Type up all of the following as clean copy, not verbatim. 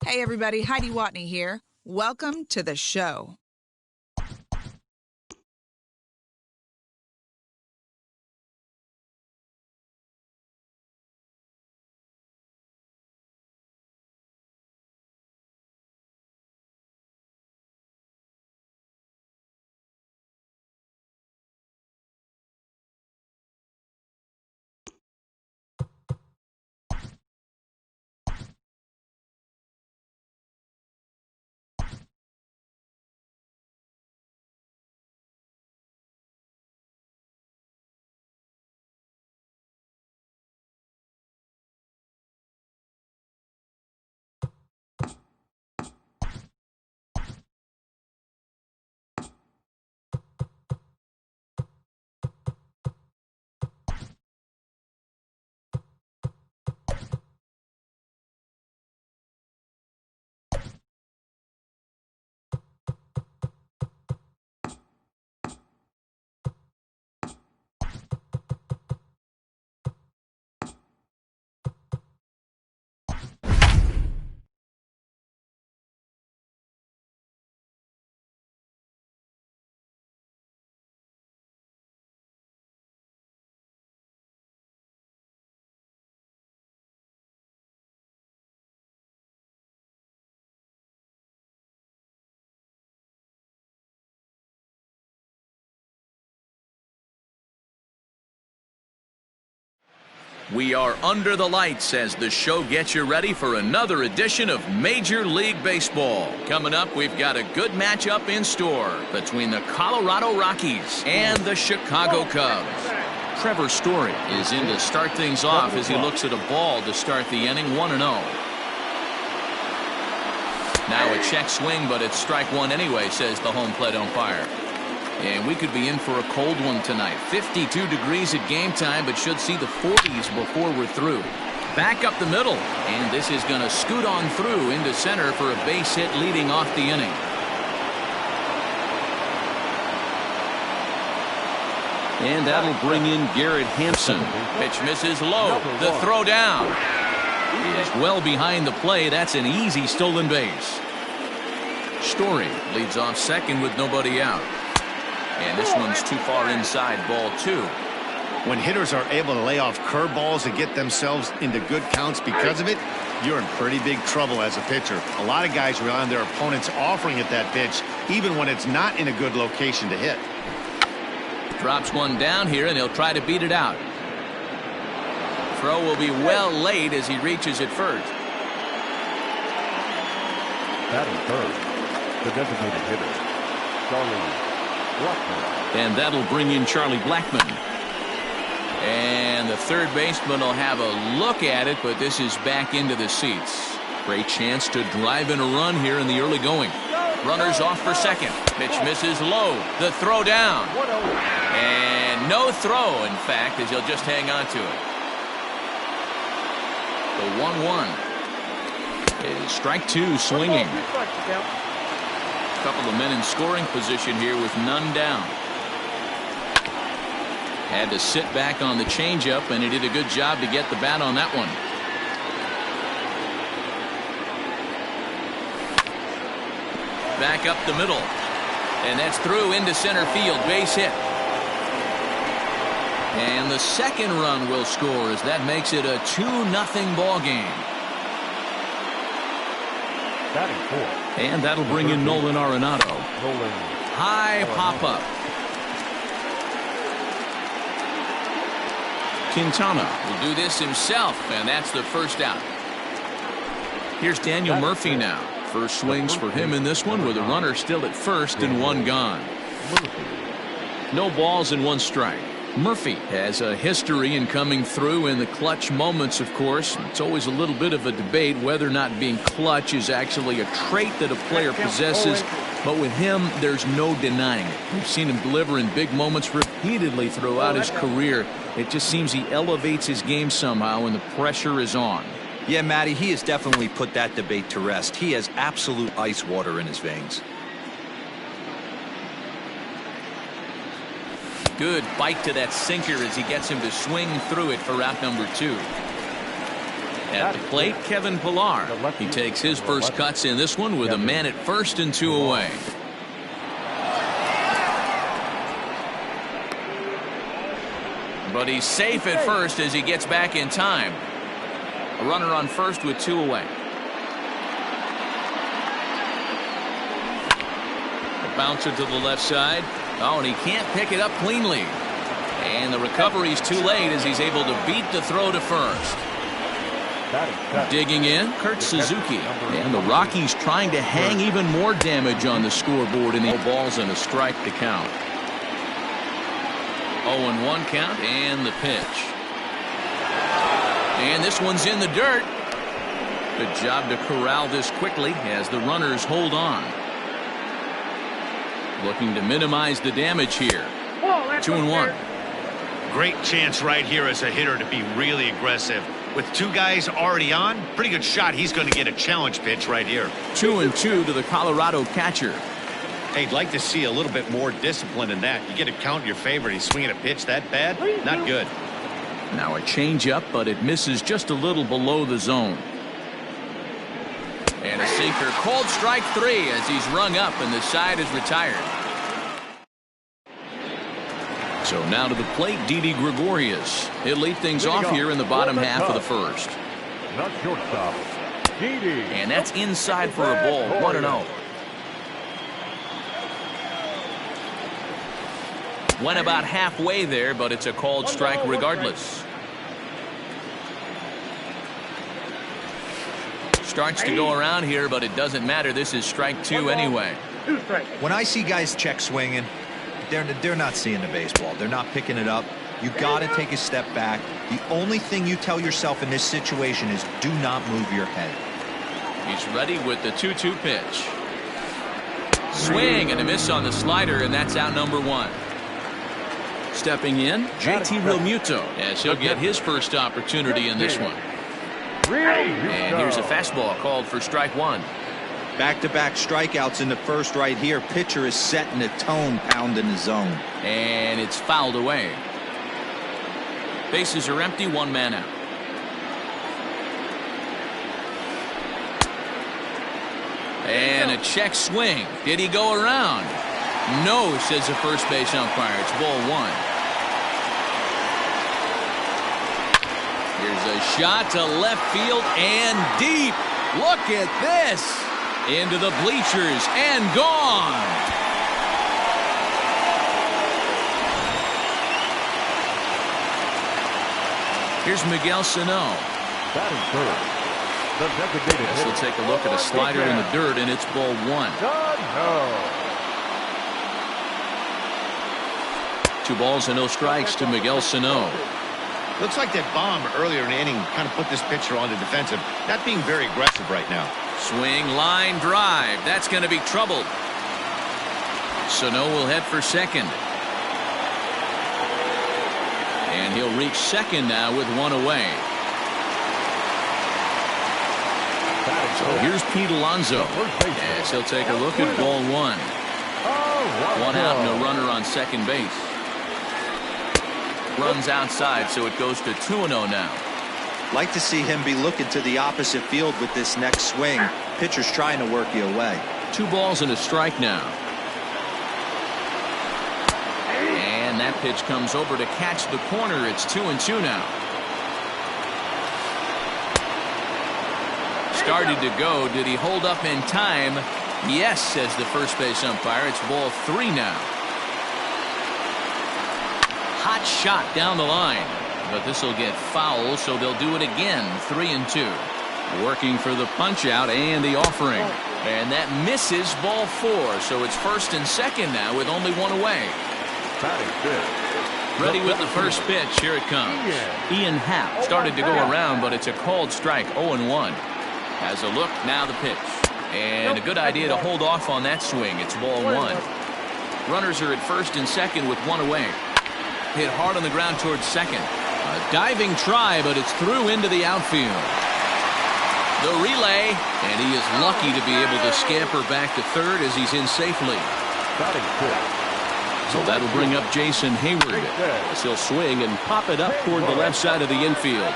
Hey everybody, Heidi Watney here. Welcome to the show. We are under the lights as the show gets you ready for another edition of Major League Baseball. Coming up, we've got a good matchup in store between the Colorado Rockies and the Chicago Cubs. Trevor Story is in to start things off as he looks at a ball to start the inning, 1-0. Now a check swing, but it's strike one anyway, says the home plate umpire. And we could be in for a cold one tonight. 52 degrees at game time, but should see the 40s before we're through. Back up the middle, and this is going to scoot on through into center for a base hit leading off the inning. And that'll bring in Garrett Hampson. Pitch misses low. The throw down is well behind the play. That's an easy stolen base. Story leads off second with nobody out. And this one's too far inside, ball two. When hitters are able to lay off curveballs and get themselves into good counts because of it, you're in pretty big trouble as a pitcher. A lot of guys rely on their opponents offering at that pitch, even when it's not in a good location to hit. Drops one down here, and he'll try to beat it out. Throw will be well late as he reaches it first. Batting third, the designated hitter, Charlie Blackman. And that'll bring in Charlie Blackman. And the third baseman will have a look at it, but this is back into the seats. Great chance to drive in a run here in the early going. Runners off for second. Pitch misses low. The throw down. And no throw, in fact, as he'll just hang on to it. The 1-1 is strike two, swinging. Couple of men in scoring position here with none down. Had to sit back on the changeup, and he did a good job to get the bat on that one. Back up the middle, and that's through into center field, base hit. And the second run will score as that makes it a 2-0 ball game. Batting fourth. And that'll bring in Nolan Arenado. High pop-up. Quintana will do this himself, and that's the first out. Here's Daniel Murphy now. First swings for him in this one with a runner still at first and one gone. No balls and one strike. Murphy has a history in coming through in the clutch moments, of course. It's always a little bit of a debate whether or not being clutch is actually a trait that a player possesses. But with him, there's no denying it. We've seen him deliver in big moments repeatedly throughout his career. It just seems he elevates his game somehow when the pressure is on. Yeah, Matty, he has definitely put that debate to rest. He has absolute ice water in his veins. Good bite to that sinker as he gets him to swing through it for out number two. At the plate, Kevin Pillar. He takes his first cuts in this one with a man at first and 2 away. But he's safe at first as he gets back in time. A runner on first with 2 away. A bouncer to the left side. Oh, and he can't pick it up cleanly. And the recovery's too late as he's able to beat the throw to first. Digging in, Kurt Suzuki. And the Rockies trying to hang even more damage on the scoreboard in the balls and a strike to count. 0-1 count and the pitch. And this one's in the dirt. Good job to corral this quickly as the runners hold on. Looking to minimize the damage here. 2-1. Great chance right here as a hitter to be really aggressive. With 2 guys already on, pretty good shot. He's going to get a challenge pitch right here. 2-2 to the Colorado catcher. Hey, I'd like to see a little bit more discipline in that. You get a count in your favor. He's swinging a pitch that bad? Not good. Now a changeup, but it misses just a little below the zone. And a sinker. Called strike 3 as he's rung up and the side is retired. So now to the plate, Didi Gregorius. He'll lead things off here in the bottom half of the first. Not shortstop. Didi. And that's inside for a ball. 1-0. Went about halfway there, but it's a called strike regardless. Starts to go around here, but it doesn't matter. This is strike 2 anyway. When I see guys check swinging, they're not seeing the baseball. They're not picking it up. You got to take a step back. The only thing you tell yourself in this situation is do not move your head. He's ready with the 2-2 pitch. Swing and a miss on the slider, and that's out number 1. Stepping in, JT Realmuto, as he'll get his first opportunity in this one. And here's a fastball called for strike 1. Back-to-back strikeouts in the first right here. Pitcher is setting the tone, pounding the zone. And it's fouled away. Bases are empty, 1 man out. And a check swing. Did he go around? No, says the first base umpire. It's ball 1. Here's a shot to left field and deep. Look at this. Into the bleachers and gone. Here's Miguel Sano. Batting third. The designated hitter. We'll take a look at a slider in the dirt, and it's ball 1. 2 balls and no strikes to Miguel Sano. Looks like that bomb earlier in the inning kind of put this pitcher on the defensive. Not being very aggressive right now. Swing, line, drive. That's going to be trouble. Sano will head for second. And he'll reach second now with 1 away. So here's Pete Alonso as he'll take a look at ball 1. 1 out and a runner on second base. Runs outside, so it goes to 2-0 now. Like to see him be looking to the opposite field with this next swing. Pitcher's trying to work you away. 2 balls and a strike now. And that pitch comes over to catch the corner. It's 2-2 now. Started to go. Did he hold up in time? Yes, says the first base umpire. It's ball 3 now. Hot shot down the line. But this will get foul, so they'll do it again. 3-2. Working for the punch out and the offering. And that misses ball 4. So it's first and second now with only 1 away. Ready with the first pitch. Here it comes. Ian Happ started to go around, but it's a called strike. 0-1. Has a look. Now the pitch. And a good idea to hold off on that swing. It's ball 1. Runners are at first and second with 1 away. Hit hard on the ground towards second. A diving try, but it's through into the outfield. The relay, and he is lucky to be able to scamper back to third as he's in safely. So that'll bring up Jason Hayward as he'll swing and pop it up toward the left side of the infield.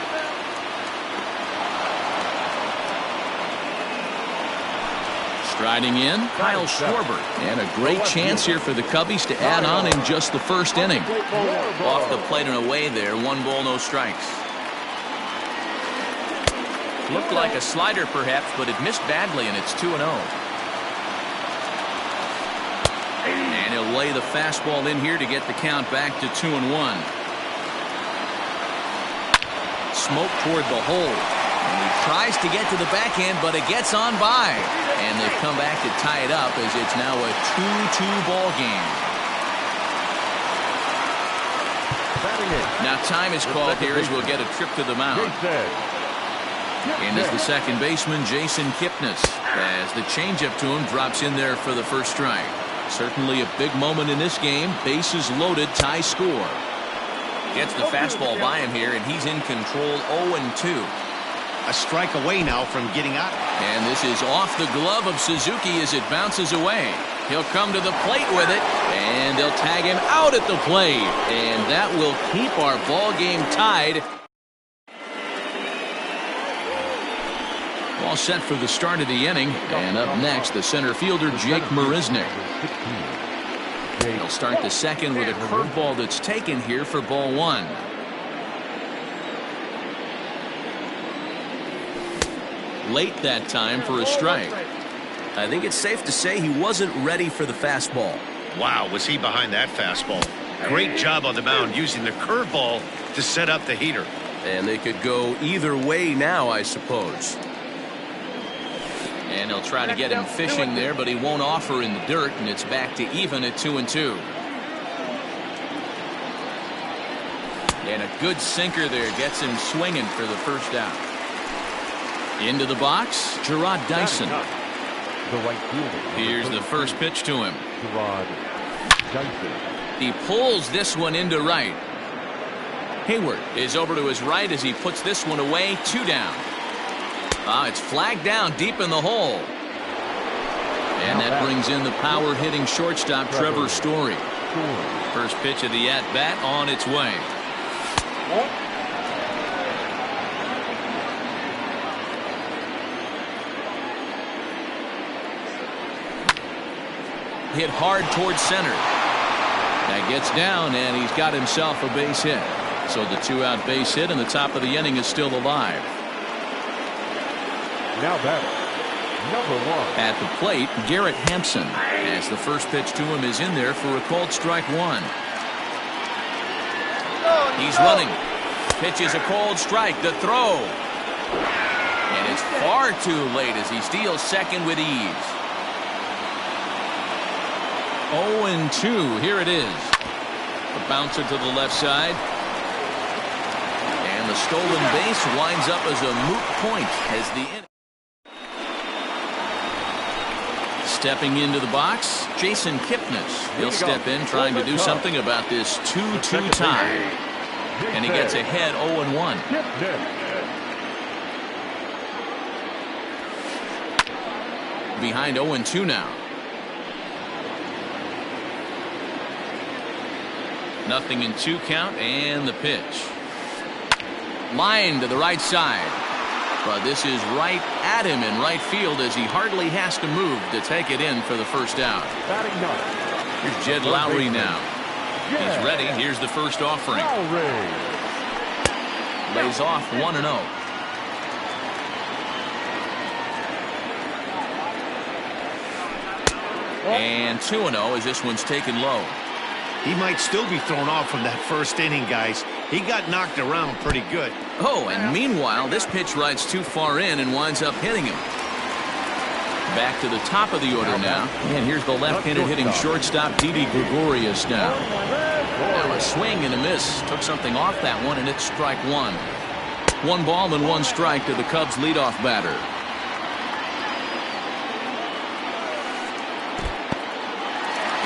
Striding in, Kyle Schwarber. And a great chance here for the Cubbies to add on in just the first inning. Off the plate and away there. 1 ball, no strikes. Looked like a slider perhaps, but it missed badly, and it's 2-0. And he'll lay the fastball in here to get the count back to 2-1. Smoke toward the hole. And he tries to get to the backhand, but it gets on by. And they've come back to tie it up as it's now a 2-2 ball game. Now time is called here as we'll get a trip to the mound. And as the second baseman, Jason Kipnis, as the changeup to him drops in there for the first strike. Certainly a big moment in this game. Bases loaded, tie score. Gets the fastball by him here, and he's in control. 0-2. A strike away now from getting out. And this is off the glove of Suzuki as it bounces away. He'll come to the plate with it, and they'll tag him out at the plate. And that will keep our ball game tied. All set for the start of the inning. And up next, the center fielder, Jake Marisnick. He'll start the second with a curveball that's taken here for ball 1. Late that time for a strike. I think it's safe to say he wasn't ready for the fastball. Wow, was he behind that fastball. Great job on the mound using the curveball to set up the heater. And they could go either way now, I suppose. And he'll try to get him fishing there, but he won't offer in the dirt, and it's back to even at 2-2. And a good sinker there gets him swinging for the first out. Into the box, Gerard Dyson. Here's the first pitch to him. He pulls this one into right. Hayward is over to his right as he puts this one away. 2 down. It's flagged down deep in the hole. And that brings in the power hitting shortstop Trevor Story. First pitch of the at-bat on its way. Hit hard towards center. That gets down, and he's got himself a base hit. So the 2-out base hit, and the top of the inning is still alive. Now batting, number 1. At the plate, Garrett Hampson, as the first pitch to him is in there for a called strike 1. He's running. Pitch is a called strike. The throw. And it's far too late as he steals second with ease. 0-2. Here it is. The bouncer to the left side. And the stolen base winds up as a moot point as the inning. Stepping into the box, Jason Kipnis. He'll step in trying to do something about this 2-2 tie. And he gets ahead 0-1. Behind 0-2 now. Nothing in 2 count, and the pitch. Line to the right side. But this is right at him in right field as he hardly has to move to take it in for the first out. Here's Jed Lowry now. He's ready. Here's the first offering. Lays off 1-0. And 2-0 as this one's taken low. He might still be thrown off from that first inning, guys. He got knocked around pretty good. Oh, and meanwhile, this pitch rides too far in and winds up hitting him. Back to the top of the order now. And here's the left-handed hitting shortstop, Didi Gregorius now. Now a swing and a miss. Took something off that one, and it's strike 1. 1 ball and 1 strike to the Cubs leadoff batter.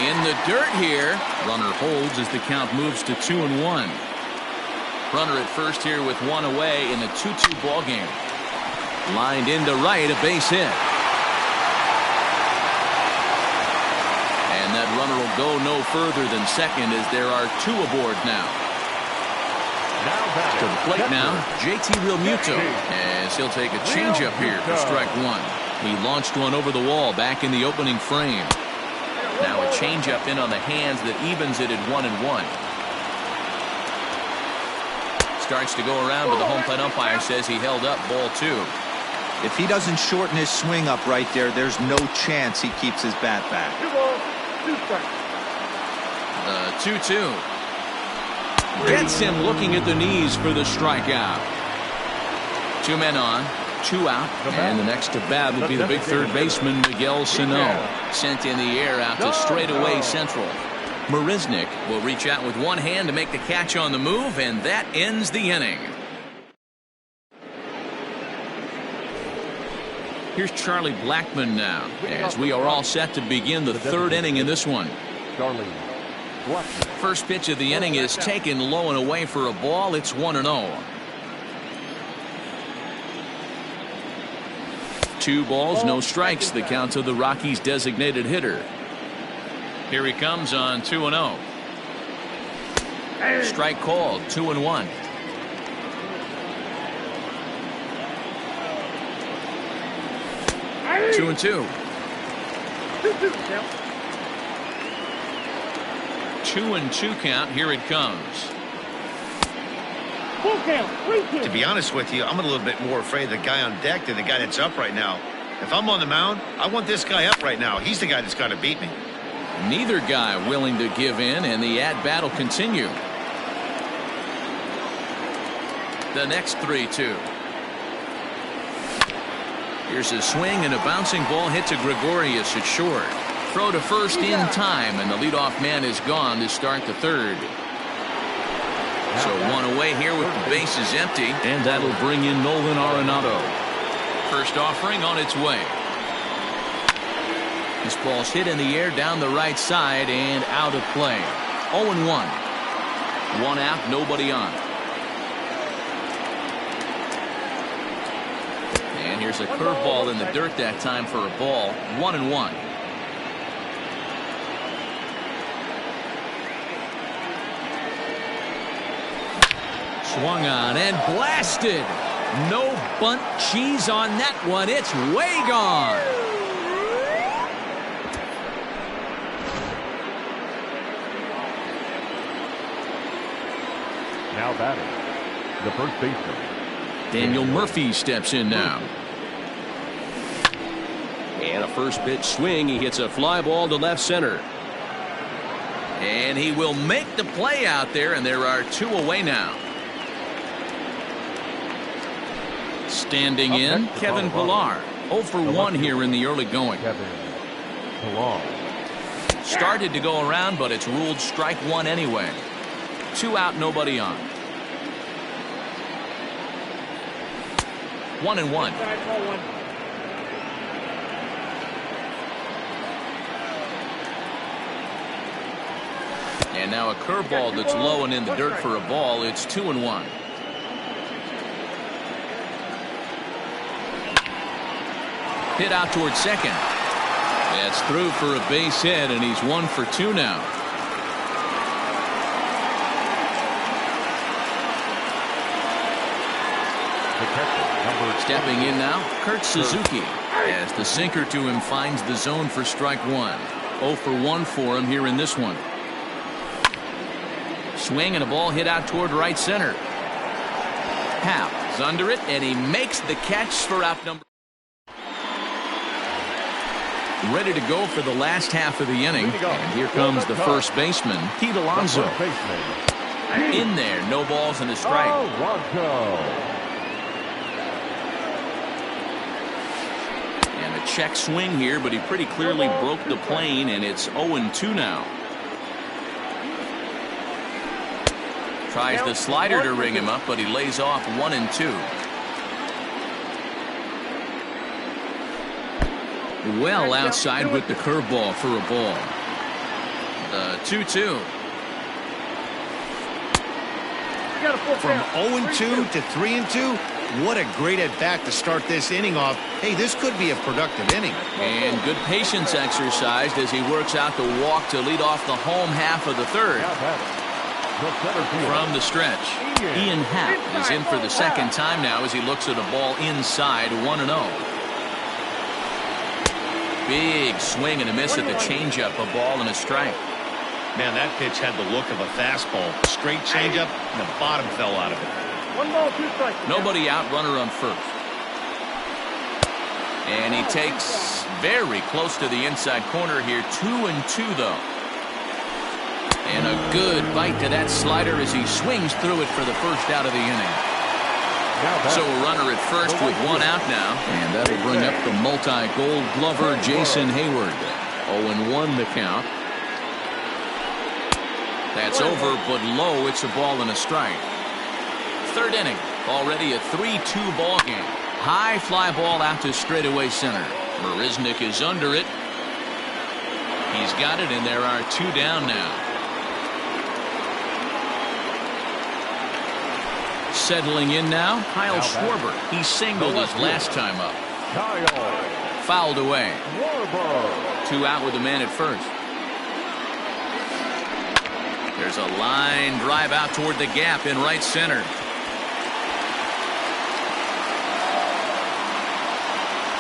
In the dirt here. Runner holds as the count moves to 2-1. Runner at first here with 1 away in a 2-2 ball game. Lined into right, a base hit. And that runner will go no further than second as there are 2 aboard now. To the plate now, JT Realmuto, as he'll take a changeup here for strike 1. He launched one over the wall back in the opening frame. Now a changeup in on the hands that evens it at 1-1. Starts to go around, but the home plate umpire says he held up ball 2. If he doesn't shorten his swing up right there, there's no chance he keeps his bat back. The 2-2. Gets him looking at the knees for the strikeout. 2 men on, 2 out, and the next to bat will be the big third baseman, Miguel Sano. Sent in the air out to straightaway central. Marisnick Will reach out with one hand to make the catch on the move, and that ends the inning. Here's Charlie Blackmon now, as we are all set to begin the third inning in this one. First pitch of the inning is taken low and away for a ball. It's 1-0. 2 balls, no strikes, the count of the Rockies' designated hitter. Here he comes on 2-0. Strike called, 2-1. Two and 2. 2-2 count. Here it comes. To be honest with you, I'm a little bit more afraid of the guy on deck than the guy that's up right now. If I'm on the mound, I want this guy up right now. He's the guy that's got to beat me. Neither guy willing to give in, and the at-bat will continue. The next 3-2. Here's a swing, and a bouncing ball hit to Gregorius at short. Throw to first in time, and the leadoff man is gone to start the third. So 1 away here with the bases empty. And that'll bring in Nolan Arenado. First offering on its way. This ball's hit in the air down the right side and out of play. 0-1. 1 out, nobody on. And here's a curveball in the dirt that time for a ball. 1-1. Swung on and blasted. No bunt cheese on that one. It's way gone. Now batting, the first baseman. Daniel Murphy steps in now. And a first pitch swing. He hits a fly ball to left center. And he will make the play out there, and there are 2 away now. Standing in, Kevin Pillar. 0 for 1 here in the early going. Kevin Pillar. Started to go around, but it's ruled strike 1 anyway. 2 out, nobody on. 1-1. And now a curveball that's low and in the dirt for a ball. It's 2-1. Hit out towards second. That's through for a base hit, and he's 1 for 2 now. Stepping in now, Kurt Suzuki, as the sinker to him finds the zone for strike 1. 0 for 1 for him here in this one. Swing and a ball hit out toward right center. Happ is under it, and he makes the catch for out number. Ready to go for the last half of the inning. And here comes the first baseman, Pete Alonso. In there, no balls and a strike. And a check swing here, but he pretty clearly broke the plane, and it's 0-2 now. Tries the slider to ring him up, but he lays off 1-2. Well outside with the curveball for a ball. The 2-2. From 0-2 to 3-2, what a great at-bat to start this inning off. Hey, this could be a productive inning. And good patience exercised as he works out the walk to lead off the home half of the third. From the stretch, Ian Happ is in for the second time now as he looks at a ball inside. 1-0. Big swing and a miss at the changeup, a ball and a strike. Man, that pitch had the look of a fastball. Straight changeup, and the bottom fell out of it. 1 ball, 2 strikes. Nobody out, runner on first. And he takes very close to the inside corner here. 2-2 though. And a good bite to that slider as he swings through it for the first out of the inning. So a runner at first with 1 out now. And that'll bring up the multi-gold glover Jason Hayward. 0-1 the count. That's over, but low. It's a ball and a strike. Third inning. Already a 3-2 ball game. High fly ball out to straightaway center. Marisnick is under it. He's got it, and there are 2 down now. Settling in now, Kyle Schwarber. He singled his last time up. Fouled away. 2 out with a man at first. There's a line drive out toward the gap in right center.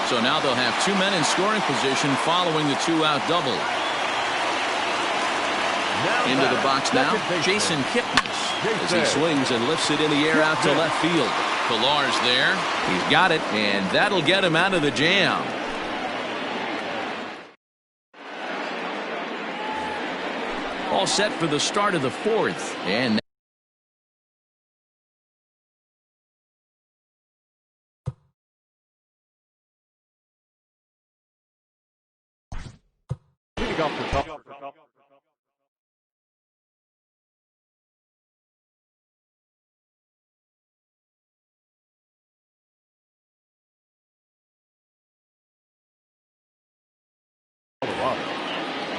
So now they'll have 2 men in scoring position following the 2-out double. Into the box now, Jason Kipnis as he swings and lifts it in the air out to left field. Pillar's there. He's got it, and that'll get him out of the jam. All set for the start of the 4th. And Off the top.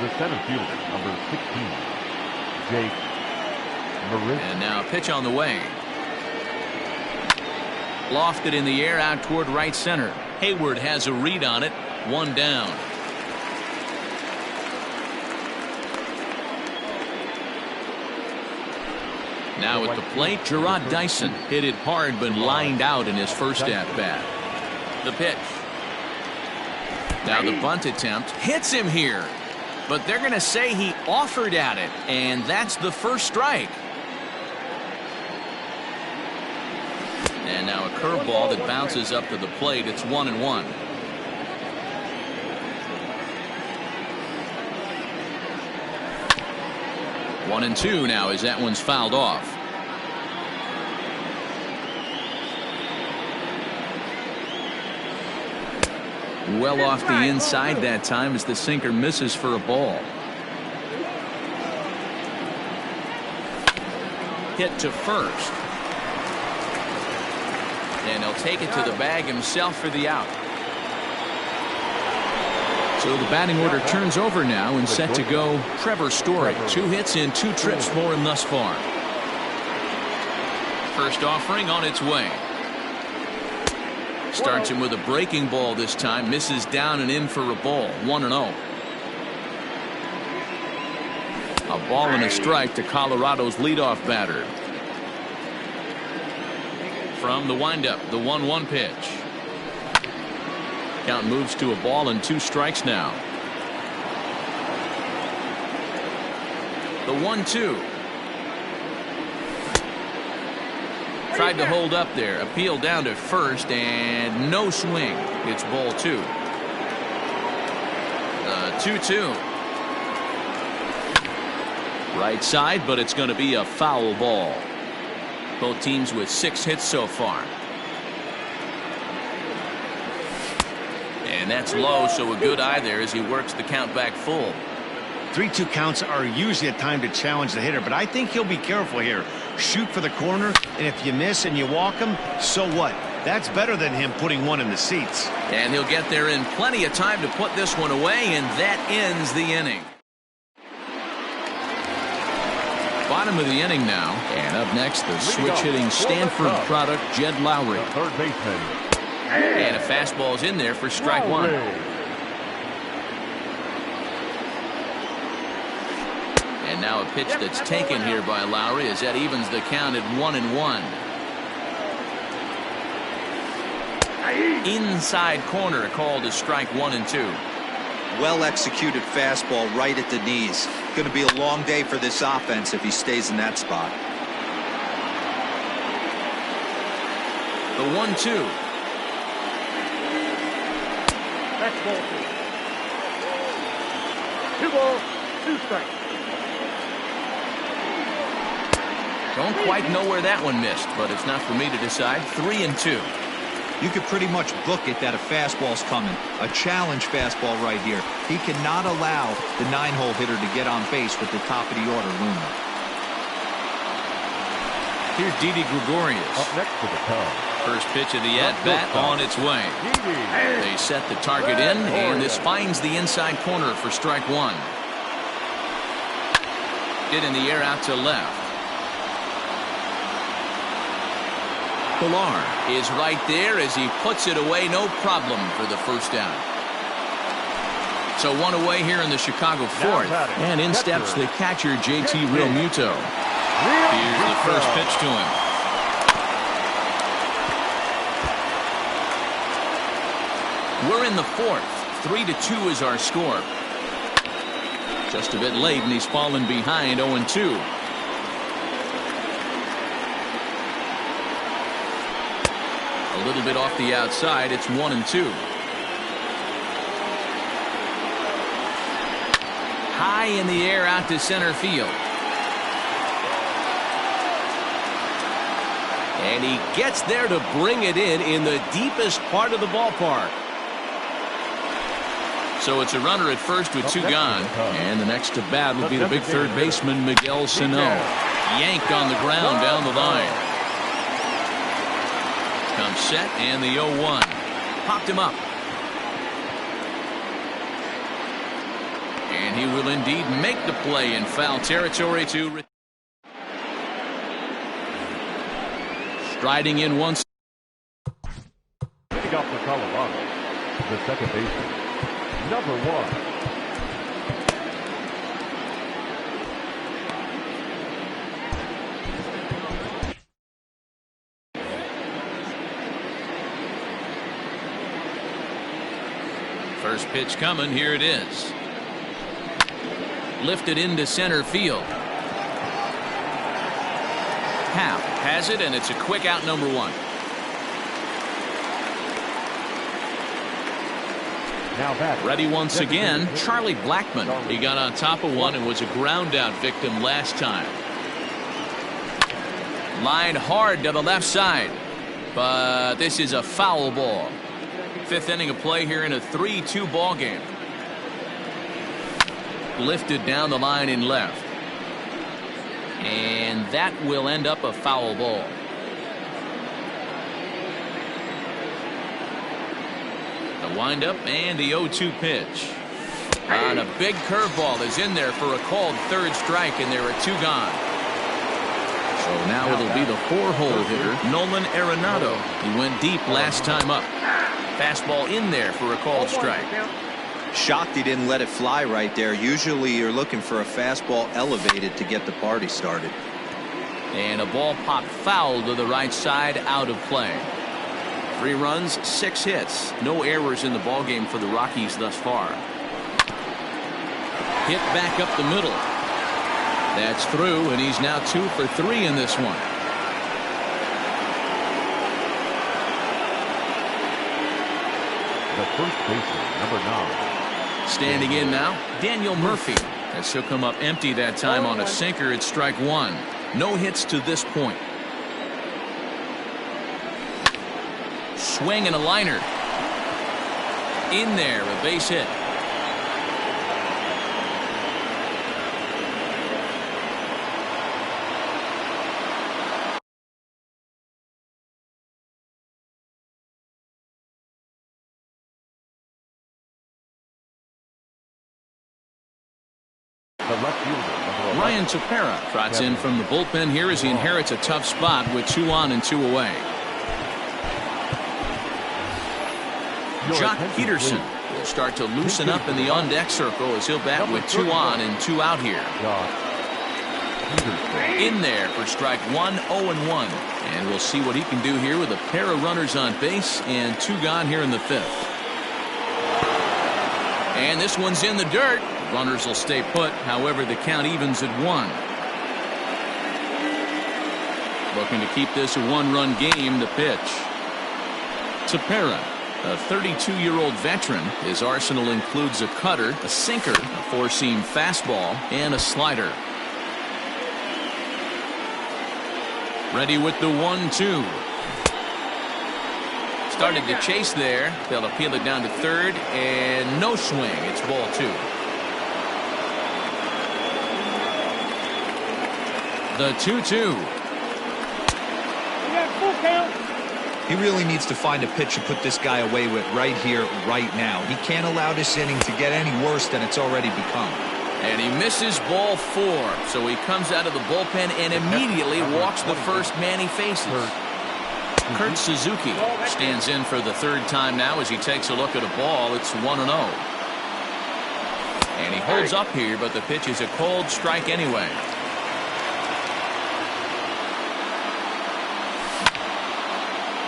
The center fielder, number 16, Jake Marisnick. And now a pitch on the way. Lofted in the air out toward right center. Hayward has a read on it. 1 down. Now at the plate, Gerard Dyson hit it hard but lined out in his first at-bat. The pitch. Now the bunt attempt hits him here. But they're going to say he offered at it, and that's the first strike. And now a curveball that bounces up to the plate. It's 1-1. One and 2 now as that one's fouled off. Well off the inside that time as the sinker misses for a ball. Hit to first. And he'll take it to the bag himself for the out. So the batting order turns over now and set to go Trevor Story. 2 hits in 2 trips for him thus far. First offering on its way. Starts him with a breaking ball this time. Misses down and in for a ball. 1-0. A ball and a strike to Colorado's leadoff batter. From the windup, the 1-1 pitch. Count moves to a ball and 2 strikes now. The 1-2. Tried to hold up there. Appeal down to first and no swing. It's ball 2. 2-2. Right side, but it's going to be a foul ball. Both teams with 6 hits so far. And that's low, so a good eye there as he works the count back full. 3-2 counts are usually a time to challenge the hitter, but I think he'll be careful here. Shoot for the corner, and if you miss and you walk him, so what? That's better than him putting one in the seats. And he'll get there in plenty of time to put this one away, and that ends the inning. Bottom of the inning now, and up next, the switch-hitting Stanford product, Jed Lowry. Third baseman. And a fastball's in there for strike 1. And now a pitch that's taken here by Lowry as that evens the count at 1-1. Inside corner called as strike 1 and 2. Well-executed fastball right at the knees. Going to be a long day for this offense if he stays in that spot. The 1-2. That's ball 2. 2 balls, 2 strikes. Don't quite know where that one missed, but it's not for me to decide. 3-2. You could pretty much book it that a fastball's coming. A challenge fastball right here. He cannot allow the 9-hole hitter to get on base with the top of the order looming. Here's Didi Gregorius. Up next to the Cubs. First pitch of the at-bat on its way. They set the target in, and this finds the inside corner for strike one. Hit in the air out to left. Pilar is right there as he puts it away, no problem for the first out. So one away here in the Chicago fourth, and in steps the catcher JT Realmuto. Here's the first pitch to him. We're in the fourth. 3-2 is our score. Just a bit late, and he's fallen behind 0-2. A little bit off the outside. It's 1-2. High in the air out to center field. And he gets there to bring it in the deepest part of the ballpark. So it's a runner at first with 2 gone. And the next to bat will be the big third baseman, Miguel Sano. Yanked on the ground down the line. Comes set, and the 0-1. Popped him up. And he will indeed make the play in foul territory to... Striding in once. Leading off for Colorado, the second baseman, number 1. First pitch coming. Here it is. Lifted into center field. Hap has it, and it's a quick out, number 1. Now back. Ready once again, Charlie Blackmon. He got on top of one and was a ground out victim last time. Line hard to the left side, but this is a foul ball. 5th inning of play here in a 3-2 ball game. Lifted down the line in left. And that will end up a foul ball. The windup and the 0-2 pitch. And a big curveball is in there for a called third strike, and there are 2 gone. So now it'll be the 4-hole hitter, Nolan Arenado. He went deep last time up. Fastball in there for a called strike. Shocked he didn't let it fly right there. Usually you're looking for a fastball elevated to get the party started. And a ball popped foul to the right side, out of play. 3 runs, 6 hits. No errors in the ballgame for the Rockies thus far. Hit back up the middle. That's through, and he's now 2 for 3 in this one. The first baseman, number 9. Standing in now, Daniel Murphy. As he'll come up empty that time on a sinker at strike 1. No hits to this point. Swing and a liner. In there, a base hit. The left fielder, number 11. Ryan Tepera trots in from the bullpen here as he inherits a tough spot with 2 on and 2 away. Jock Peterson will start to loosen up in the on-deck circle as he'll bat with 2 on and 2 out here. In there for strike 1, 0-1. And we'll see what he can do here with a pair of runners on base and 2 gone here in the 5th. And this one's in the dirt. Runners will stay put. However, the count evens at 1. Looking to keep this a one-run game. The pitch. Tepera, a 32-year-old veteran. His arsenal includes a cutter, a sinker, a four-seam fastball, and a slider. Ready with the 1-2. Started to chase there. They'll appeal it down to third, and no swing. It's ball 2. The 2-2. He really needs to find a pitch to put this guy away with right here, right now. He can't allow this inning to get any worse than it's already become. And he misses ball 4. So he comes out of the bullpen and immediately walks the first man he faces. Kurt Suzuki stands in for the third time now as he takes a look at a ball. It's 1-0. And he holds up here, but the pitch is a cold strike anyway.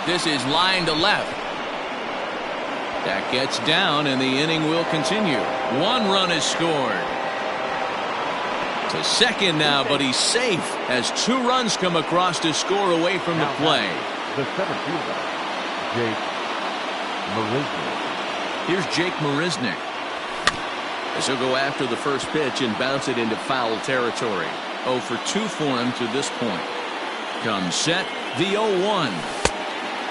This is line to left. That gets down, and the inning will continue. 1 run is scored. To second now, but he's safe as 2 runs come across to score away from the play. The center fielder, Jake Marisnick. Here's Jake Marisnick. As he'll go after the first pitch and bounce it into foul territory. 0 for 2 for him to this point. Comes set, the 0-1.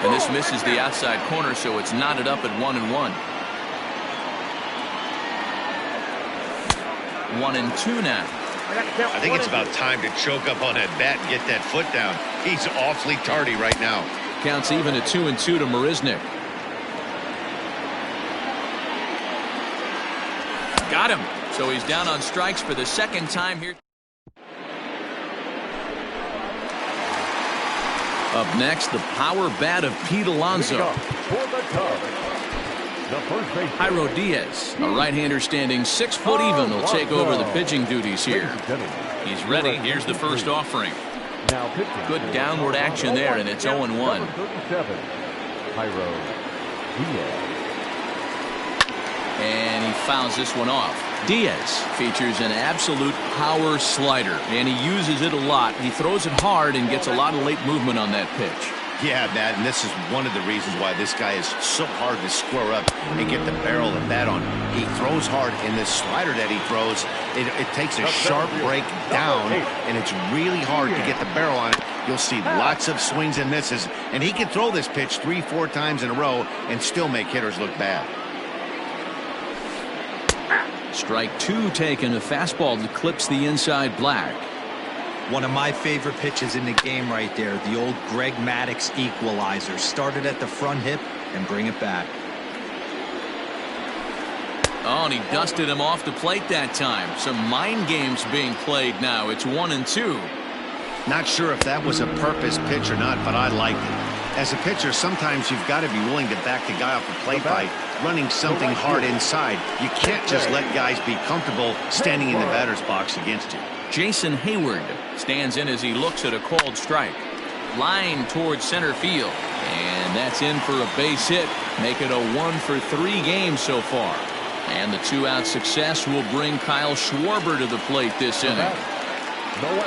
And this misses the outside corner, so it's knotted up at 1-1. 1-2 now. I think it's about time to choke up on that bat and get that foot down. He's awfully tardy right now. Counts even at 2-2 to Marisnick. Got him. So he's down on strikes for the second time here. Up next, the power bat of Pete Alonso. Jairo Diaz, a right-hander standing 6 foot even, will take over the pitching duties here. He's ready. Here's the first offering. Good downward action there, and it's 0-1. And he fouls this one off. Diaz features an absolute power slider, and he uses it a lot. He throws it hard and gets a lot of late movement on that pitch. Yeah, Matt, and this is one of the reasons why this guy is so hard to square up and get the barrel and bat on. He throws hard, and this slider that he throws, it takes a sharp break down, and it's really hard to get the barrel on it. You'll see lots of swings and misses, and he can throw this pitch 3-4 times in a row and still make hitters look bad. Strike 2 taken, a fastball that clips the inside black. One of my favorite pitches in the game right there. The old Greg Maddux equalizer. Start it at the front hip and bring it back. Oh, and he dusted him off the plate that time. Some mind games being played now. It's 1-2. Not sure if that was a purpose pitch or not, but I liked it. As a pitcher, sometimes you've got to be willing to back the guy off the plate by running something hard inside. You can't just let guys be comfortable standing in the batter's box against you. Jason Hayward stands in as he looks at a called strike. Line towards center field. And that's in for a base hit. Make it a 1 for 3 games so far. And the 2-out success will bring Kyle Schwarber to the plate this inning.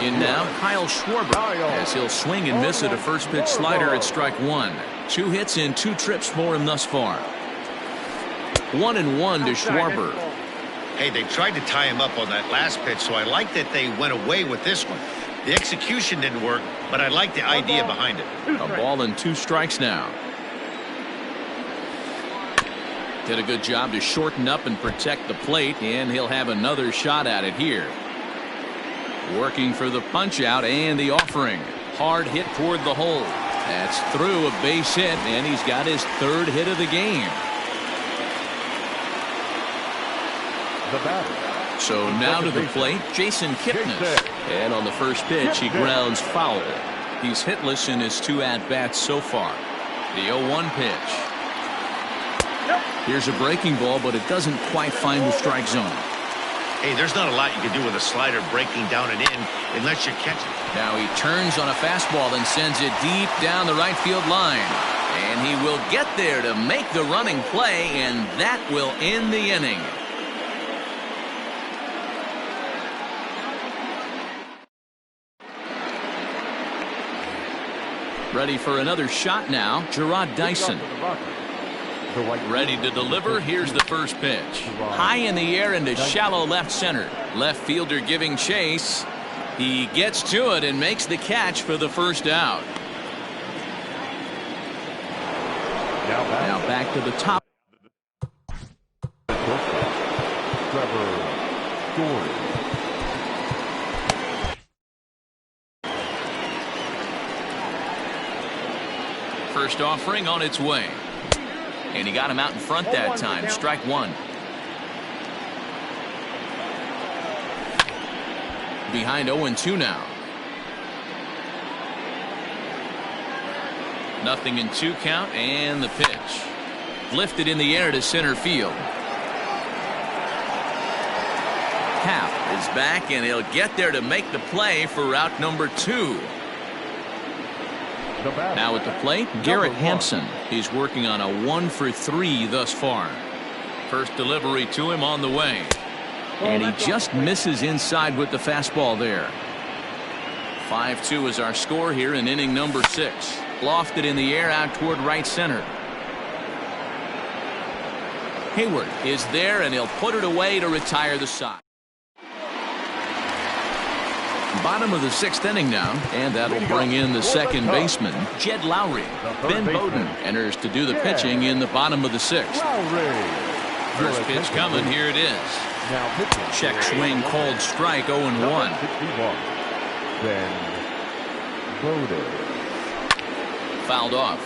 In now, Kyle Schwarber, as he'll swing and miss at a first pitch slider at strike 1. 2 hits in 2 trips for him thus far. 1-1 to Schwarber. Hey, they tried to tie him up on that last pitch, so I like that they went away with this one. The execution didn't work, but I like the idea behind it. A ball and 2 strikes now. Did a good job to shorten up and protect the plate, and he'll have another shot at it here. Working for the punch out and the offering. Hard hit toward the hole. That's through, a base hit, and he's got his 3rd hit of the game. So now to the plate, Jason Kipnis. And on the first pitch, he grounds foul. He's hitless in his 2 at-bats so far. The 0-1 pitch. Here's a breaking ball, but it doesn't quite find the strike zone. Hey, there's not a lot you can do with a slider breaking down and in unless you catch it. Now he turns on a fastball and sends it deep down the right field line. And he will get there to make the running play, and that will end the inning. Ready for another shot now, Gerard Dyson. Ready to deliver. Here's the first pitch. High in the air into shallow left center. Left fielder giving chase. He gets to it and makes the catch for the first out. Now back to the top. First offering on its way. And he got him out in front that time. Strike one. Behind 0-2 now. Nothing in 2 count, and the pitch. Lifted in the air to center field. Happ is back, and he'll get there to make the play for route number 2. Now at the plate, Garrett Hampson. He's working on a 1-for-3 thus far. First delivery to him on the way. And he just misses inside with the fastball there. 5-2 is our score here in inning number 6. Lofted in the air out toward right center. Hayward is there, and he'll put it away to retire the side. Bottom of the 6th inning now, and that'll bring in the second baseman, Jed Lowry. Ben Bowden enters to do the pitching in the bottom of the 6th. First pitch coming, here it is. Check swing called strike, 0-1. Then Bowden. Fouled off.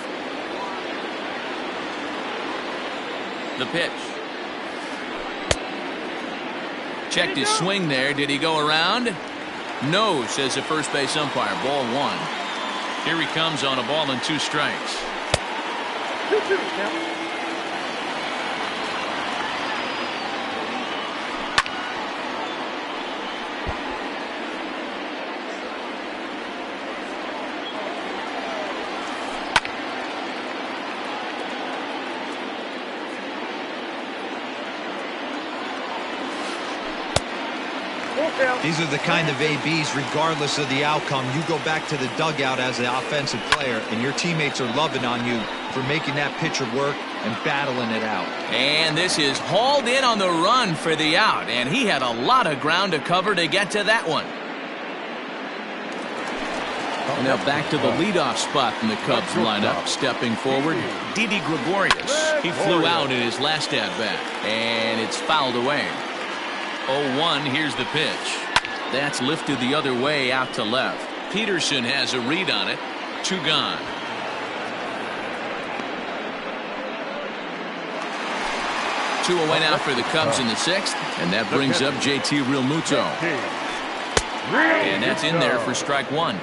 The pitch. Checked his swing there. Did he go around? No, says the first base umpire. Ball 1. Here he comes on a ball and 2 strikes. 2-2 now. These are the kind of ABs, regardless of the outcome, you go back to the dugout as the offensive player, and your teammates are loving on you for making that pitcher work and battling it out. And this is hauled in on the run for the out, and he had a lot of ground to cover to get to that one. And now back to the leadoff spot in the Cubs lineup. Stepping forward, Didi Gregorius. He flew out in his last at-bat, and it's fouled away. 0-1, here's the pitch. That's lifted the other way out to left. Peterson has a read on it. 2 gone. 2 away now for the Cubs in the 6th, and that brings up JT Realmuto. And that's in there for strike 1.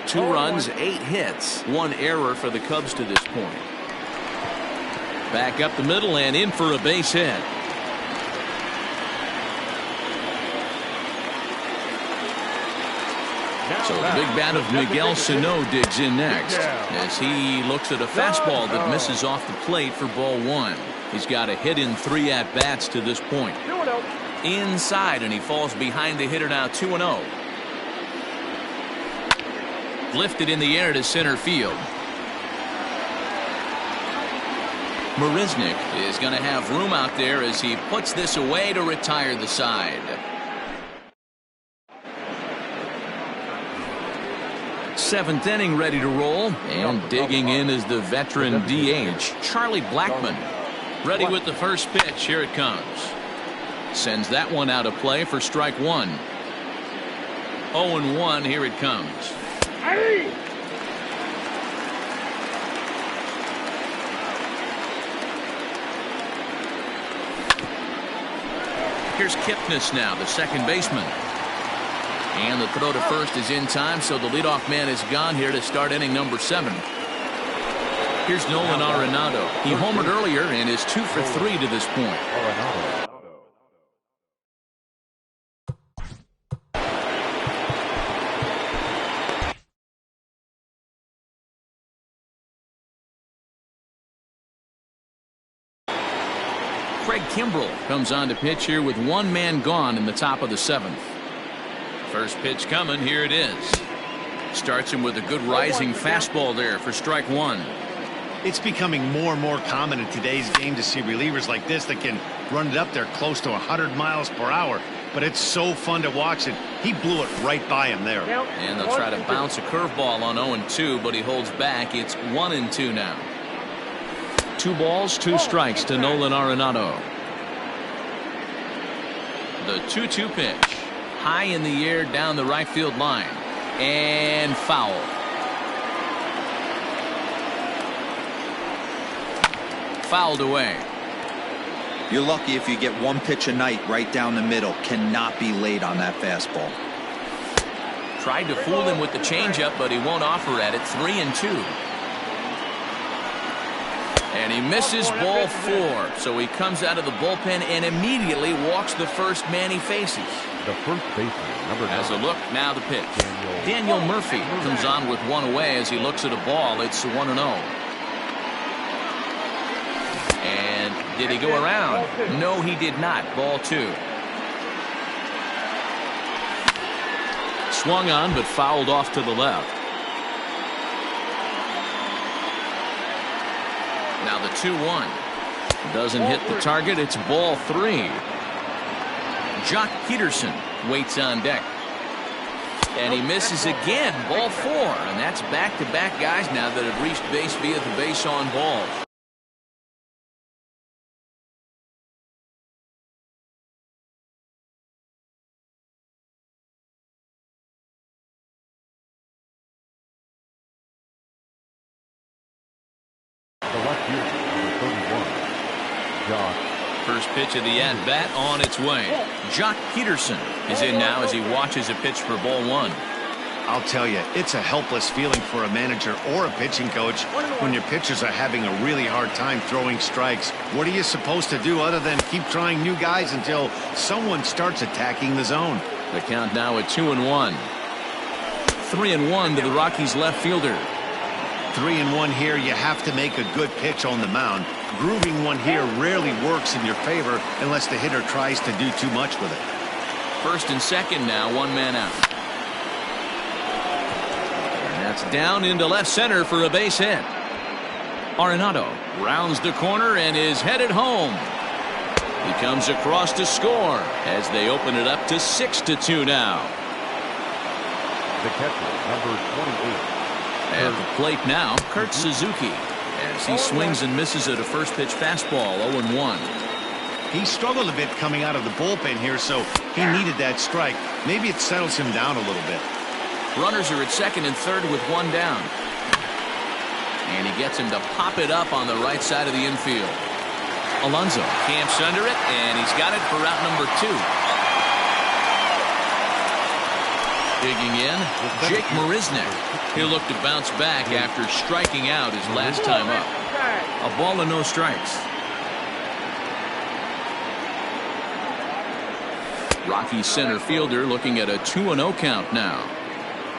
2 runs, 8 hits, 1 error for the Cubs to this point. Back up the middle and in for a base hit. So the big bat of Miguel Sano digs in next as he looks at a fastball that misses off the plate for ball 1. He's got a hit in 3 at-bats to this point. Inside, and he falls behind the hitter now, 2-0. Lifted in the air to center field. Marisnick is going to have room out there as he puts this away to retire the side. 7th inning ready to roll, and digging in is the veteran DH, Charlie Blackmon. Ready with the first pitch. Here it comes. Sends that one out of play for strike 1. 0-1. Here it comes. Here's Kipnis now, the second baseman. And the throw to first is in time, so the leadoff man is gone here to start inning number 7. Here's Nolan Arenado. He homered earlier and is 2 for 3 to this point. Craig Kimbrell comes on to pitch here with 1 man gone in the top of the 7th. First pitch coming, here it is. Starts him with a good rising fastball there for strike one. It's becoming more and more common in today's game to see relievers like this that can run it up there close to 100 miles per hour. But it's so fun to watch it. He blew it right by him there. And they'll try to bounce a curveball on 0-2, but he holds back. It's 1-2 now. 2 balls, 2 strikes to Nolan Arenado. The 2-2 pitch. High in the air down the right field line. And foul. Fouled away. You're lucky if you get one pitch a night right down the middle. Cannot be late on that fastball. Tried to fool him with the changeup, but he won't offer at it. 3-2. And he misses ball 4. So he comes out of the bullpen and immediately walks the first man he faces. The first baseman, number 9. Has a look, now the pitch. Daniel Murphy comes on with 1 away as he looks at a ball. It's 1-0. And did he go around? No, he did not. Ball 2. Swung on, but fouled off to the left. Now the 2-1. Doesn't hit the target. It's ball 3. Jock Peterson waits on deck. And he misses again. Ball 4. And that's back-to-back guys now that have reached base via the base on balls. The left fielder, number 31. Jock. First pitch of the at-bat on its way. Jock Peterson is in now as he watches a pitch for ball 1. I'll tell you, it's a helpless feeling for a manager or a pitching coach when your pitchers are having a really hard time throwing strikes. What are you supposed to do other than keep trying new guys until someone starts attacking the zone? The count now at 2-1. 3-1 to the Rockies left fielder. 3-1 here. You have to make a good pitch on the mound. Grooving one here rarely works in your favor unless the hitter tries to do too much with it. First and second now, 1 man out. And that's down into left center for a base hit. Arenado rounds the corner and is headed home. He comes across to score as they open it up to 6-2 now. The catcher, number 28. At the plate now, Kurt Suzuki, as he swings and misses at a first pitch fastball. 0-1. He struggled a bit coming out of the bullpen here, so he needed that strike. Maybe it settles him down a little bit. Runners are at second and third with 1 down. And he gets him to pop it up on the right side of the infield. Alonso camps under it, and he's got it for route number 2. Digging in, Jake Marisnick. He'll look to bounce back after striking out his last time up. A ball and no strikes. Rocky center fielder looking at a 2-0 count now.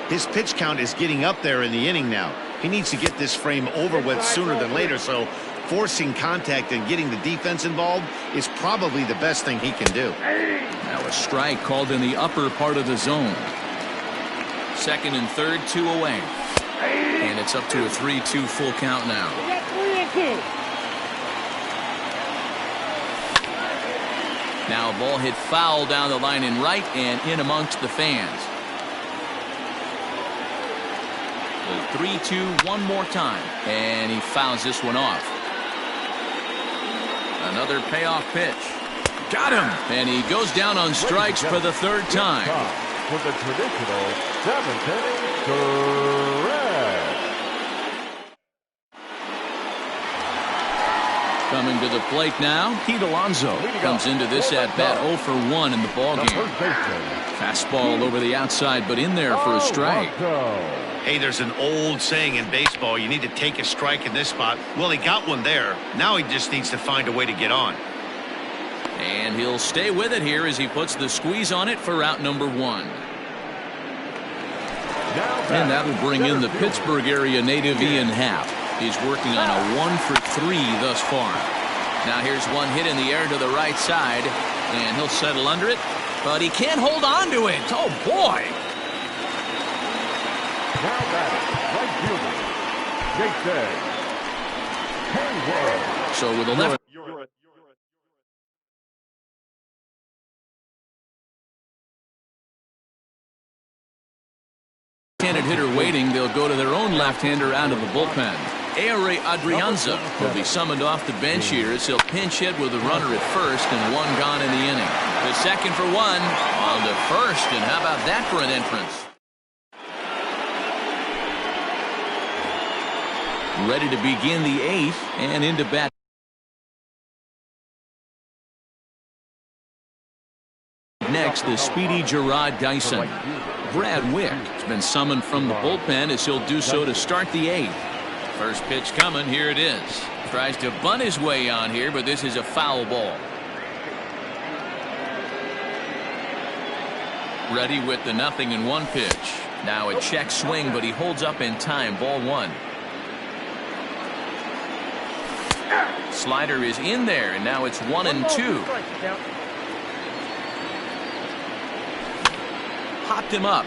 His pitch count is getting up there in the inning now. He needs to get this frame over with sooner than later, so forcing contact and getting the defense involved is probably the best thing he can do. Now a strike called in the upper part of the zone. Second and third, 2 away. And it's up to a 3-2 full count now. Now a ball hit foul down the line in right and in amongst the fans. The 3-2 one more time. And he fouls this one off. Another payoff pitch. Got him. And he goes down on strikes for the 3rd time. For the traditional 7th inning stretch. Coming to the plate now, Pete Alonso comes into this at-bat 0 for 1 in the ballgame. Fastball over the outside, but in there for a strike. Hey, there's an old saying in baseball, you need to take a strike in this spot. Well, he got one there. Now he just needs to find a way to get on. And he'll stay with it here as he puts the squeeze on it for out number 1. And that'll bring in the Pittsburgh area native Ian Happ. He's working on a 1 for 3 thus far. Now here's one hit in the air to the right side, and he'll settle under it, but he can't hold on to it. Oh boy. Right fielder, Jason. So with a left handed hitter waiting, they'll go to their own left-hander out of the bullpen. Ehire Adrianza will be summoned off the bench here as he'll pinch hit with a runner at first and one gone in the inning. The second for one on to first, and how about that for an entrance? Ready to begin the eighth and into bat. Next, the speedy Gerard Dyson. Brad Wick has been summoned from the bullpen as he'll do so to start the eighth. First pitch coming. Here it is. Tries to bunt his way on here, but this is a foul ball. Ready with the 0-1 pitch. Now a check swing, but he holds up in time. Ball one. Slider is in there, and now it's 1-2. Popped him up.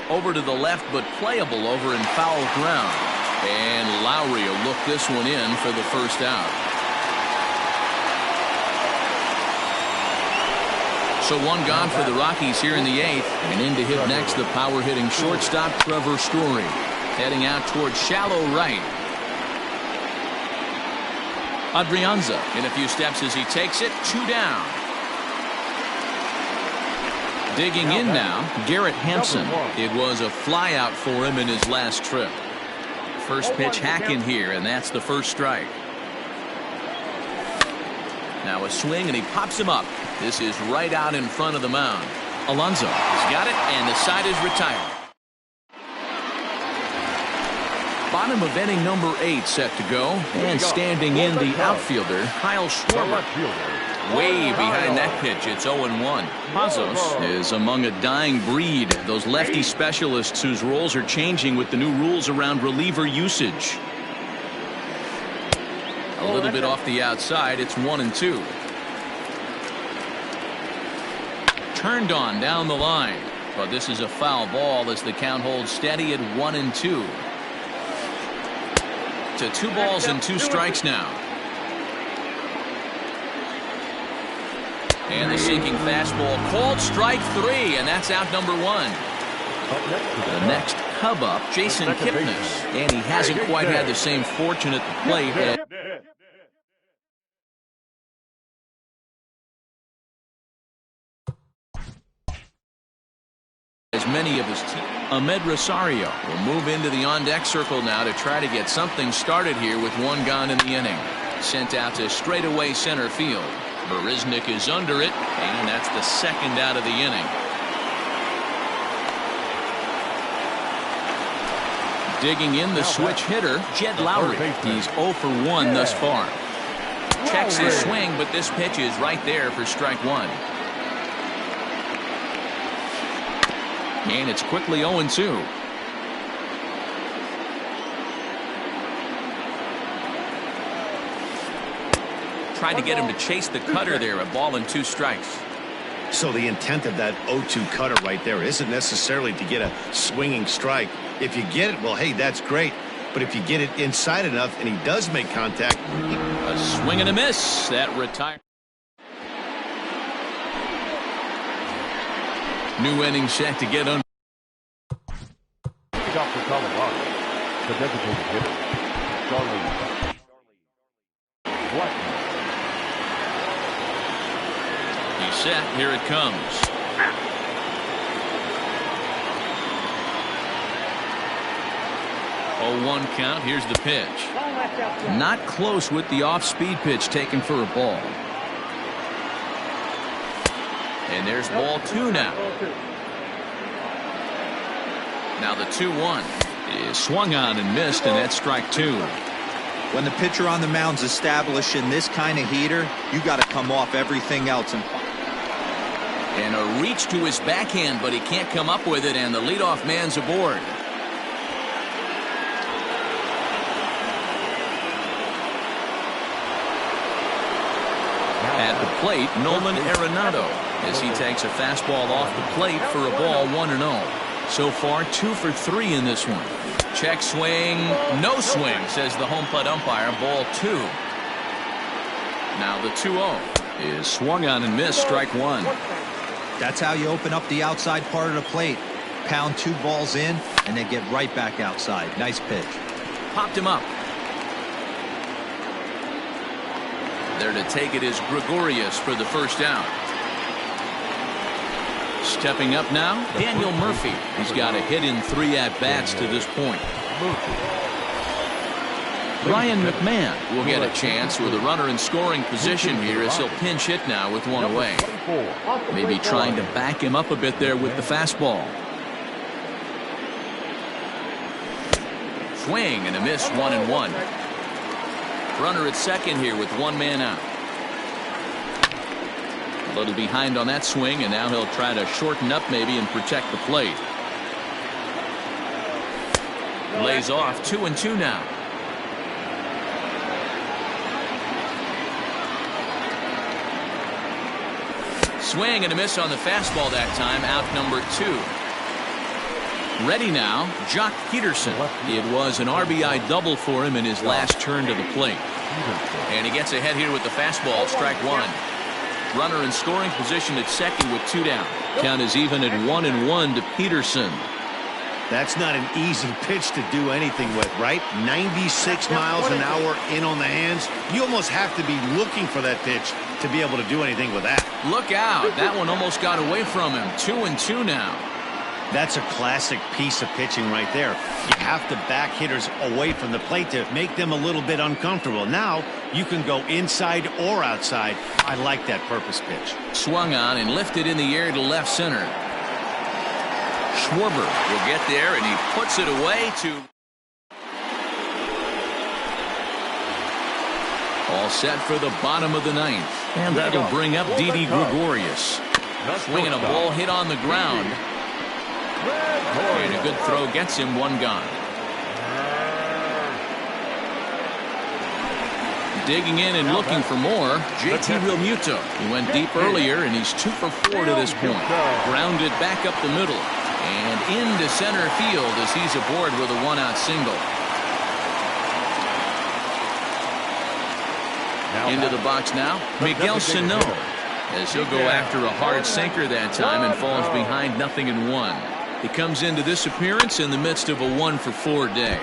Over to the left, but playable over in foul ground. And Lowry will look this one in for the first out. So one gone for the Rockies here in the eighth. And in to hit next, the power-hitting shortstop, Trevor Story. Heading out towards shallow right. Adrianza in a few steps as he takes it. Two down. Digging in now, Garrett Hampson. It was a flyout for him in his last trip. First pitch hack in here, and that's the first strike. Now a swing, and he pops him up. This is right out in front of the mound. Alonso has got it, and the side is retired. Bottom of inning number 8 set to go, and standing in the outfielder, Kyle Schwarber. Way behind that pitch, it's 0-1. Pazos is among a dying breed, those lefty specialists whose roles are changing with the new rules around reliever usage. A little bit off the outside, it's 1-2. Turned on down the line, but this is a foul ball as the count holds steady at 1-2. To 2 balls and 2 strikes now. And the sinking fastball called strike 3, and that's out number 1. The next Cub up, Jason Kipnis, and he hasn't quite had the same fortune at the plate as many of his team. Ahmed Rosario will move into the on-deck circle now to try to get something started here with 1 gone in the inning. Sent out to straightaway center field. Marisnik is under it, and that's the second out of the inning. Digging in the switch hitter, Jed Lowry. He's 0 for 1 thus far. Checks his swing, but this pitch is right there for strike 1. And it's quickly 0-2. Tried to get him to chase the cutter there, a ball and 2 strikes. So the intent of that 0-2 cutter right there isn't necessarily to get a swinging strike. If you get it, well, hey, that's great. But if you get it inside enough and he does make contact. A swing and a miss. That retired. New inning set to get under. Lead off for Colorado, the designated hitter, Charlie Blackman. He's set. Here it comes. Oh, 1 count. Here's the pitch. Not close with the off-speed pitch taken for a ball. And there's ball 2 now. Now the 2-1 is swung on and missed, and that's strike 2. When the pitcher on the mound's establishing this kind of heater, you got to come off everything else. And a reach to his backhand, but he can't come up with it, and the leadoff man's aboard. At the plate, Nolan Arenado, as he takes a fastball off the plate for a ball 1-0. So far, 2 for 3 in this one. Check swing, no swing, says the home plate umpire. Ball 2. Now the 2-0 is swung on and missed. Strike 1. That's how you open up the outside part of the plate. Pound 2 balls in and then get right back outside. Nice pitch. Popped him up. There to take it is Gregorius for the first out. Stepping up now, Daniel Murphy. He's got a hit in 3 at-bats to this point. Ryan McMahon will get a chance with a runner in scoring position here as he'll pinch hit now with 1 away. Maybe trying to back him up a bit there with the fastball. Swing and a miss, 1-1. Runner at second here with 1 man out. A little behind on that swing, and now he'll try to shorten up maybe and protect the plate. Lays off, 2-2 now. Swing and a miss on the fastball that time. Out number 2. Ready now, Jock Peterson. It was an RBI double for him in his last turn to the plate. And he gets ahead here with the fastball. Strike 1. Runner in scoring position at second with 2 down. Count is even at 1-1 to Peterson. That's not an easy pitch to do anything with, right? 96 miles an hour in on the hands. You almost have to be looking for that pitch to be able to do anything with that. Look out. That one almost got away from him. 2-2 now. That's a classic piece of pitching right there. You have to back hitters away from the plate to make them a little bit uncomfortable. Now you can go inside or outside. I like that purpose pitch. Swung on and lifted in the air to left center. Schwarber will get there, and he puts it away to... All set for the bottom of the 9th. And that'll bring up Didi Gregorius. Swinging a ball hit on the ground. And a good throw gets him 1 gone. Digging in and looking for more, JT Realmuto. He went deep earlier, and he's 2 for 4 to this point. Grounded back up the middle. And into center field as he's aboard with a 1-out single. Into the box now, Miguel Sano, as he'll go after a hard sinker that time and falls behind 0-1. He comes into this appearance in the midst of a 1 for 4 day.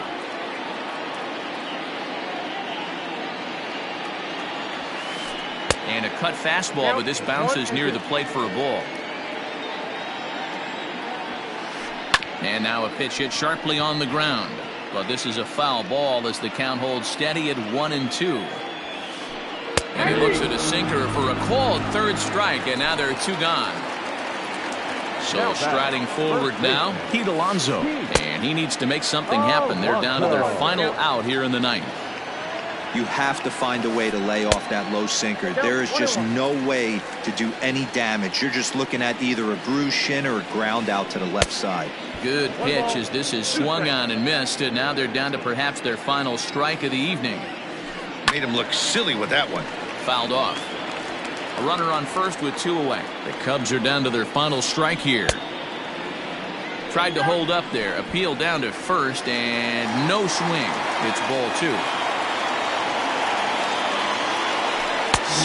And a cut fastball, but this bounces near the plate for a ball. And now a pitch hit sharply on the ground. But this is a foul ball as the count holds steady at 1-2. And he looks at a sinker for a called 3rd strike, and now there are 2 gone. So striding forward now, Pete Alonso. And he needs to make something happen. They're down to their final out here in the 9th. You have to find a way to lay off that low sinker. There is just no way to do any damage. You're just looking at either a bruised shin or a ground out to the left side. Good pitch as this is swung on and missed, and now they're down to perhaps their final strike of the evening. Made him look silly with that one. Fouled off. A runner on first with 2 away. The Cubs are down to their final strike here. Tried to hold up there. Appeal down to first, and no swing. It's ball 2.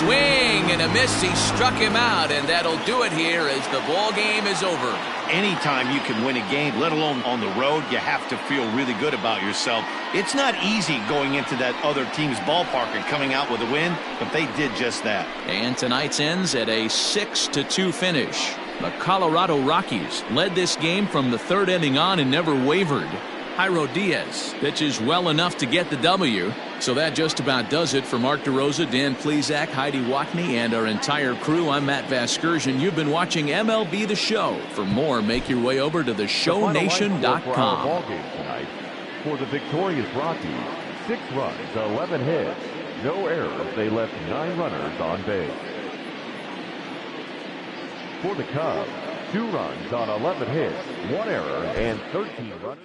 Swing and a miss. He struck him out, and that'll do it here as the ball game is over. Anytime you can win a game, let alone on the road, you have to feel really good about yourself. It's not easy going into that other team's ballpark and coming out with a win, but they did just that. And tonight's ends at a 6-2 finish. The Colorado Rockies led this game from the 3rd inning on and never wavered. Jairo Diaz pitches well enough to get the W. So that just about does it for Mark DeRosa, Dan Plesac, Heidi Watney, and our entire crew. I'm Matt Vasgersian. You've been watching MLB The Show. For more, make your way over to TheShow20.com. For the victorious Rockies, 6 runs, 11 hits, no errors. They left 9 runners on base. For the Cubs, 2 runs on 11 hits, 1 error, and 13 runs.